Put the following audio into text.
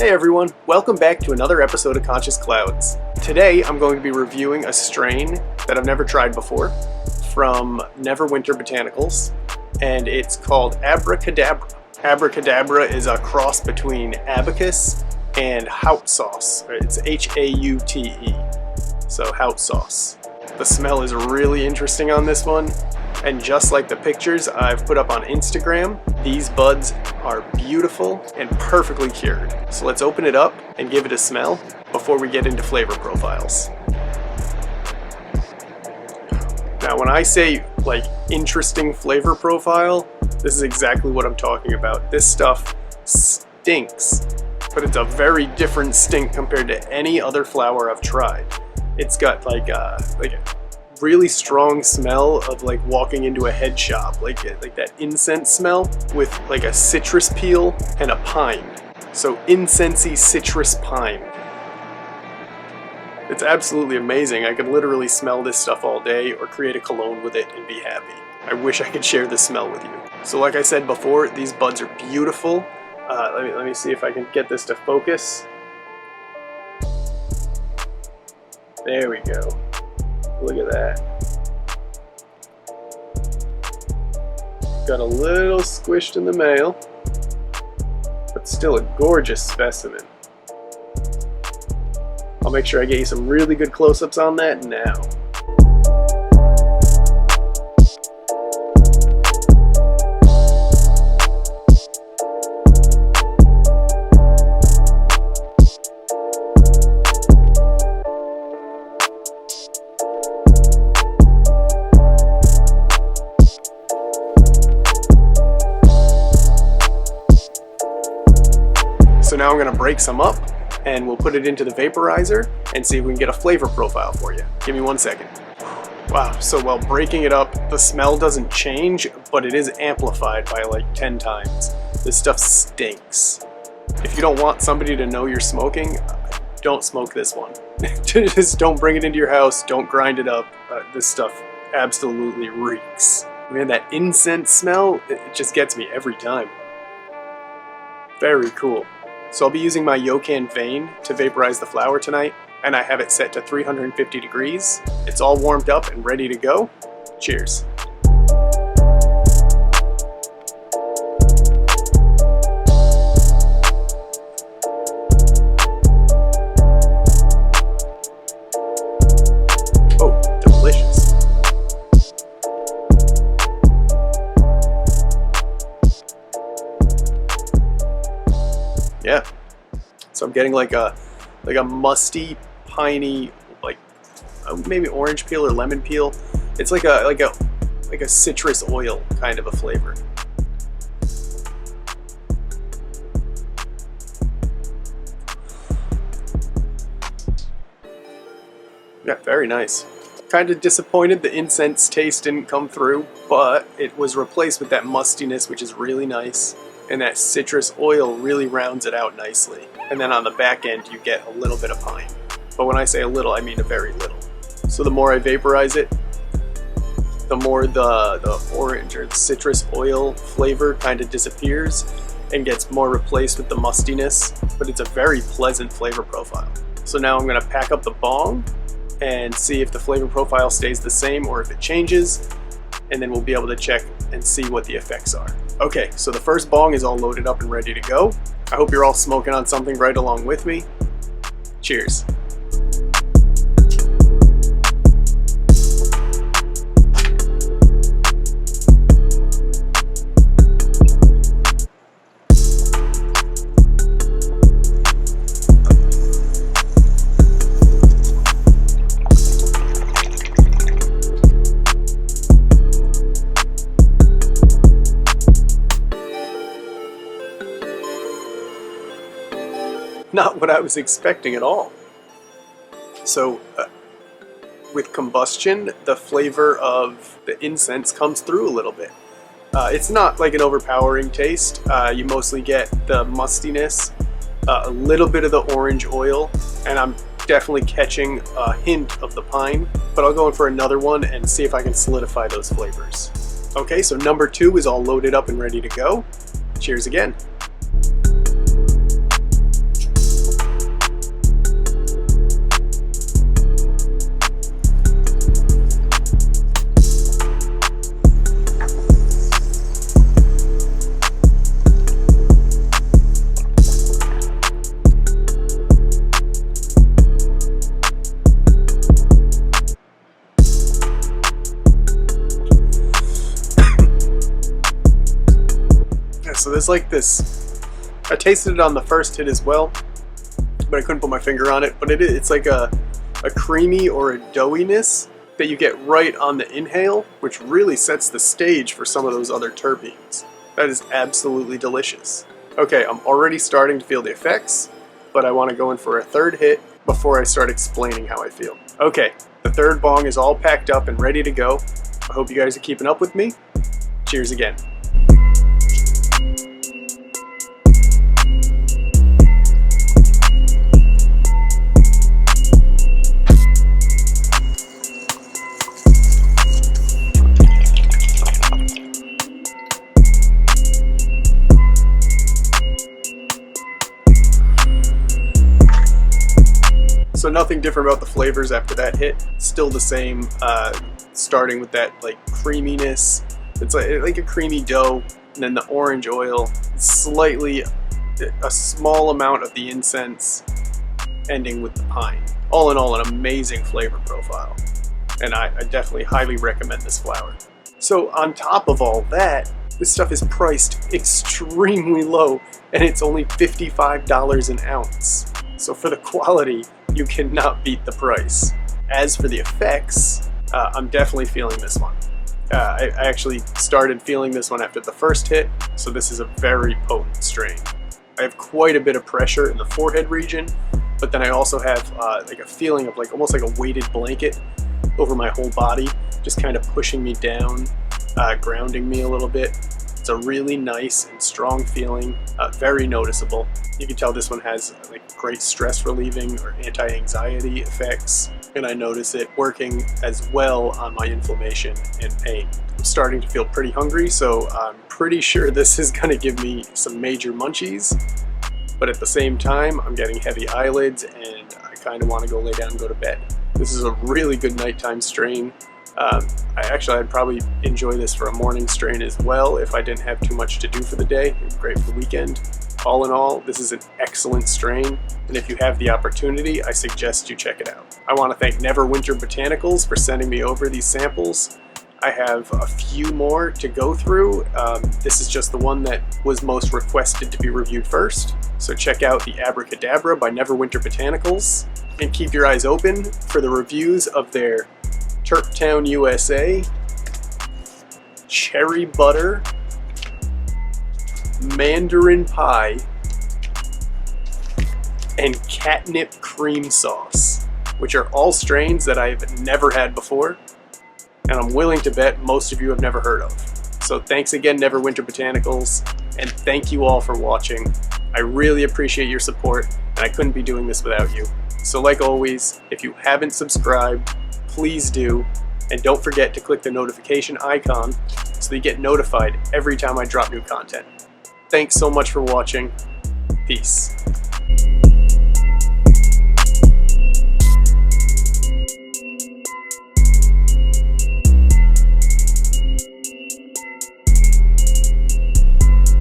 Hey everyone, welcome back to another episode of Conscious Clouds. Today I'm going to be reviewing a strain that I've never tried before from Never Winter Botanicals, and it's called Abracadabra. Abracadabra is a cross between abacus and hout sauce. It's H-A-U-T-E, so hout sauce. The smell is really interesting on this one, and just like the pictures I've put up on Instagram, these buds are beautiful and perfectly cured. So let's open it up and give it a smell before we get into flavor profiles. Now when I say like interesting flavor profile, this is exactly what I'm talking about. This stuff stinks, but it's a very different stink compared to any other flower I've tried. It's got like a really strong smell of like walking into a head shop, like that incense smell with like a citrus peel and a pine. So incensey citrus pine. It's absolutely amazing. I could literally smell this stuff all day or create a cologne with it and be happy. I wish I could share this smell with you. So like I said before, these buds are beautiful. Let me see if I can get this to focus. There we go. Look at that. Got a little squished in the mail, but still a gorgeous specimen. I'll make sure I get you some really good close-ups on that now. So now I'm going to break some up and we'll put it into the vaporizer and see if we can get a flavor profile for you. Give me 1 second. Wow, so while breaking it up, the smell doesn't change, but it is amplified by like 10 times. This stuff stinks. If you don't want somebody to know you're smoking, don't smoke this one. Just don't bring it into your house, don't grind it up. This stuff absolutely reeks. Man, that incense smell, it just gets me every time. Very cool. So I'll be using my Yokan vane to vaporize the flower tonight, and I have it set to 350 degrees. It's all warmed up and ready to go. Cheers. Oh, delicious. Yeah, so I'm getting like a musty, piney, like maybe orange peel or lemon peel. It's like a citrus oil kind of a flavor. Yeah, very nice. Kind of disappointed the incense taste didn't come through, but it was replaced with that mustiness, which is really nice. And that citrus oil really rounds it out nicely. And then on the back end, you get a little bit of pine. But when I say a little, I mean a very little. So the more I vaporize it, the more the orange or the citrus oil flavor kind of disappears and gets more replaced with the mustiness. But it's a very pleasant flavor profile. So now I'm gonna pack up the bong and see if the flavor profile stays the same or if it changes. And then we'll be able to check and see what the effects are. Okay, so the first bong is all loaded up and ready to go. I hope you're all smoking on something right along with me. Cheers. Not what I was expecting at all. So with Combustion, the flavor of the incense comes through a little bit. It's not like an overpowering taste. You mostly get the mustiness, a little bit of the orange oil, and I'm definitely catching a hint of the pine, but I'll go in for another one and see if I can solidify those flavors. Okay, so number 2 is all loaded up and ready to go. Cheers again. was like this, I tasted it on the first hit as well, but I couldn't put my finger on it, but it's like a creamy or a doughiness that you get right on the inhale, which really sets the stage for some of those other terpenes. That is absolutely delicious. Okay, I'm already starting to feel the effects, but I want to go in for a third hit before I start explaining how I feel. Okay, the third bong is all packed up and ready to go. I hope you guys are keeping up with me. Cheers again. So nothing different about the flavors after that hit. Still the same, starting with that like creaminess. It's like a creamy dough, and then the orange oil, slightly a small amount of the incense, ending with the pine. All in all, an amazing flavor profile, and I definitely highly recommend this flower. So on top of all that, this stuff is priced extremely low, and it's only $55 an ounce. So for the quality, you cannot beat the price. As for the effects, I'm definitely feeling this one. I actually started feeling this one after the first hit, so this is a very potent strain. I have quite a bit of pressure in the forehead region, but then I also have like a feeling of almost like a weighted blanket over my whole body, just kind of pushing me down, grounding me a little bit. It's a really nice and strong feeling, very noticeable. You can tell this one has like great stress relieving or anti-anxiety effects, and I notice it working as well on my inflammation and pain. I'm starting to feel pretty hungry, so I'm pretty sure this is going to give me some major munchies, but at the same time I'm getting heavy eyelids and I kind of want to go lay down and go to bed. This is a really good nighttime strain. I'd probably enjoy this for a morning strain as well if I didn't have too much to do for the day. It's great for the weekend. All in all, this is an excellent strain, and if you have the opportunity, I suggest you check it out. I want to thank Never Winter Botanicals for sending me over these samples. I have a few more to go through. This is just the one that was most requested to be reviewed first. So check out the Abracadabra by Never Winter Botanicals, and keep your eyes open for the reviews of their Turptown USA, Cherry Butter, Mandarin Pie, and Catnip Cream Sauce, which are all strains that I've never had before, and I'm willing to bet most of you have never heard of. So thanks again, Never Winter Botanicals, and thank you all for watching. I really appreciate your support, and I couldn't be doing this without you. So like always, if you haven't subscribed, please do, and don't forget to click the notification icon so you get notified every time I drop new content. Thanks so much for watching. Peace.